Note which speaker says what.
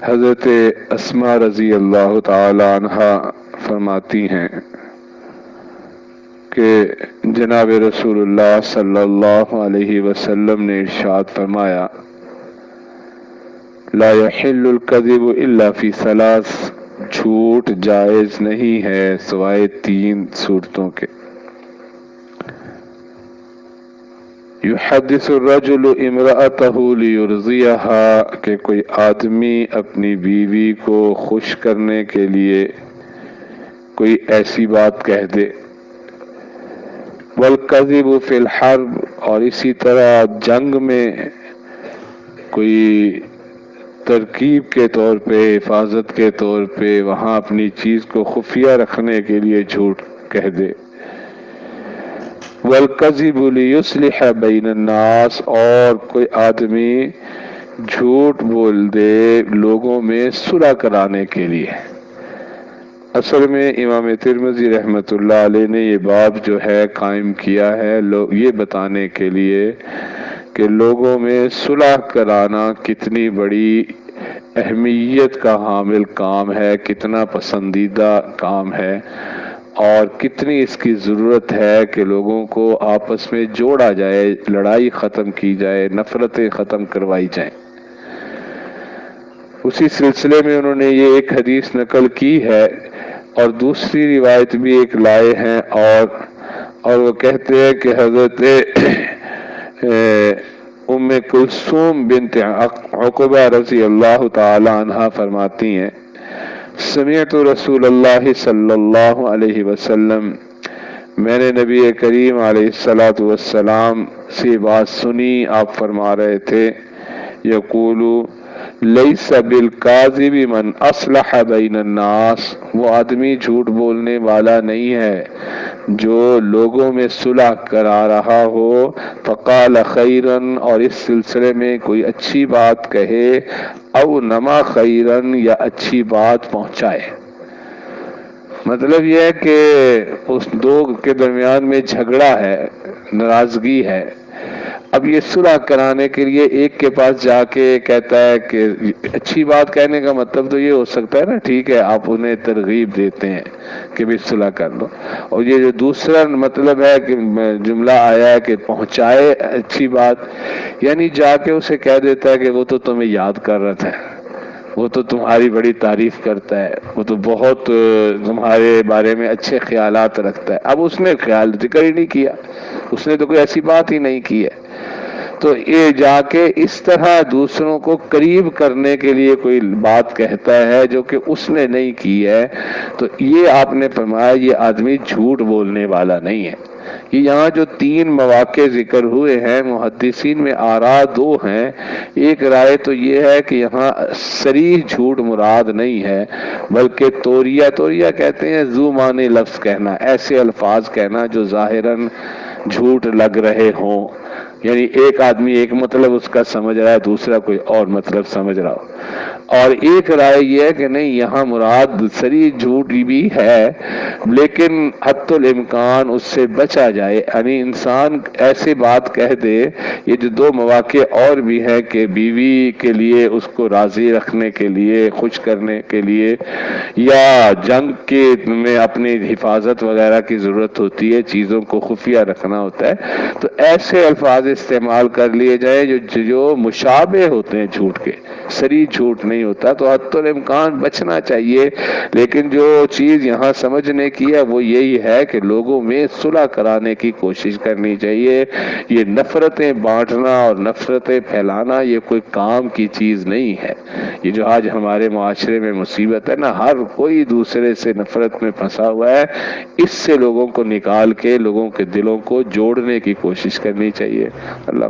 Speaker 1: حضرت اسماء رضی اللہ تعالی عنہا فرماتی ہیں کہ جناب رسول اللہ صلی اللہ علیہ وسلم نے ارشاد فرمایا لا يحل الكذب الا فی ثلاث، جھوٹ جائز نہیں ہے سوائے تین صورتوں کے۔ یحدث الرجل امرأته لیرضیها، کہ کوئی آدمی اپنی بیوی کو خوش کرنے کے لیے کوئی ایسی بات کہہ دے۔ والکذب فی الحرب، اور اسی طرح جنگ میں کوئی ترکیب کے طور پہ، حفاظت کے طور پہ وہاں اپنی چیز کو خفیہ رکھنے کے لیے جھوٹ کہہ دے۔ والکذب لیصلح بین الناس، اور کوئی آدمی جھوٹ بول دے لوگوں میں صلح کرانے کے لیے۔ اصل میں امام ترمذی رحمۃ اللہ علیہ نے یہ باب جو ہے قائم کیا ہے یہ بتانے کے لیے کہ لوگوں میں صلح کرانا کتنی بڑی اہمیت کا حامل کام ہے، کتنا پسندیدہ کام ہے، اور کتنی اس کی ضرورت ہے کہ لوگوں کو آپس میں جوڑا جائے، لڑائی ختم کی جائے، نفرتیں ختم کروائی جائیں۔ اسی سلسلے میں انہوں نے یہ ایک حدیث نقل کی ہے اور دوسری روایت بھی ایک لائے ہیں، اور وہ کہتے ہیں کہ حضرت ام کلثوم بنت عقبہ رضی اللہ تعالی عنہا فرماتی ہیں سمعت رسول اللہ صلی اللہ علیہ وسلم، میں نے نبی کریم علیہ الصلاۃ والسلام سے بات سنی، آپ فرما رہے تھے یقول لیس بالکاذب من اصلح بین الناس، وہ آدمی جھوٹ بولنے والا نہیں ہے جو لوگوں میں صلح کرا رہا ہو، فقال خیرن، اور اس سلسلے میں کوئی اچھی بات کہے، او نما خیرن، یا اچھی بات پہنچائے۔ مطلب یہ ہے کہ اس دو کے درمیان میں جھگڑا ہے، ناراضگی ہے، اب یہ صلح کرانے کے لیے ایک کے پاس جا کے کہتا ہے کہ اچھی بات کہنے کا مطلب تو یہ ہو سکتا ہے نا، ٹھیک ہے آپ انہیں ترغیب دیتے ہیں کہ بھی صلح کر لو، اور یہ جو دوسرا مطلب ہے کہ جملہ آیا ہے کہ پہنچائے اچھی بات، یعنی جا کے اسے کہہ دیتا ہے کہ وہ تو تمہیں یاد کر رہا تھا، وہ تو تمہاری بڑی تعریف کرتا ہے، وہ تو بہت تمہارے بارے میں اچھے خیالات رکھتا ہے۔ اب اس نے خیال ذکر ہی نہیں کیا، اس نے تو کوئی ایسی بات ہی نہیں کی ہے، تو یہ جا کے اس طرح دوسروں کو قریب کرنے کے لیے کوئی بات کہتا ہے جو کہ اس نے نہیں کی ہے، تو یہ آپ نے فرمایا یہ آدمی جھوٹ بولنے والا نہیں ہے۔ یہ یہاں جو تین مواقع ذکر ہوئے ہیں، محدثین میں آراء دو ہیں، ایک رائے تو یہ ہے کہ یہاں صریح جھوٹ مراد نہیں ہے بلکہ توریہ کہتے ہیں ذو معنی لفظ کہنا، ایسے الفاظ کہنا جو ظاہراً جھوٹ لگ رہے ہوں، یعنی ایک آدمی ایک مطلب اس کا سمجھ رہا ہے، دوسرا کوئی اور مطلب سمجھ رہا ہو۔ اور ایک رائے یہ ہے کہ نہیں، یہاں مراد صریح جھوٹ بھی ہے لیکن حتی الامکان اس سے بچا جائے، یعنی انسان ایسے بات کہہ دے۔ یہ جو دو مواقع اور بھی ہیں کہ بیوی کے لیے اس کو راضی رکھنے کے لیے، خوش کرنے کے لیے، یا جنگ کے میں اپنی حفاظت وغیرہ کی ضرورت ہوتی ہے، چیزوں کو خفیہ رکھنا ہوتا ہے، تو ایسے الفاظ استعمال کر لیے جائیں جو مشابہ ہوتے ہیں جھوٹ کے، صریح جھوٹ نہیں ہوتا، تو حتی الامکان بچنا چاہیے۔ لیکن جو چیز یہاں سمجھنے کی ہے وہ یہی ہے کہ لوگوں میں صلح کرانے کی کوشش کرنی چاہیے۔ یہ نفرتیں بانٹنا اور نفرتیں پھیلانا یہ کوئی کام کی چیز نہیں ہے۔ یہ جو آج ہمارے معاشرے میں مصیبت ہے نا، ہر کوئی دوسرے سے نفرت میں پھنسا ہوا ہے، اس سے لوگوں کو نکال کے لوگوں کے دلوں کو جوڑنے کی کوشش کرنی چاہیے۔ اللہ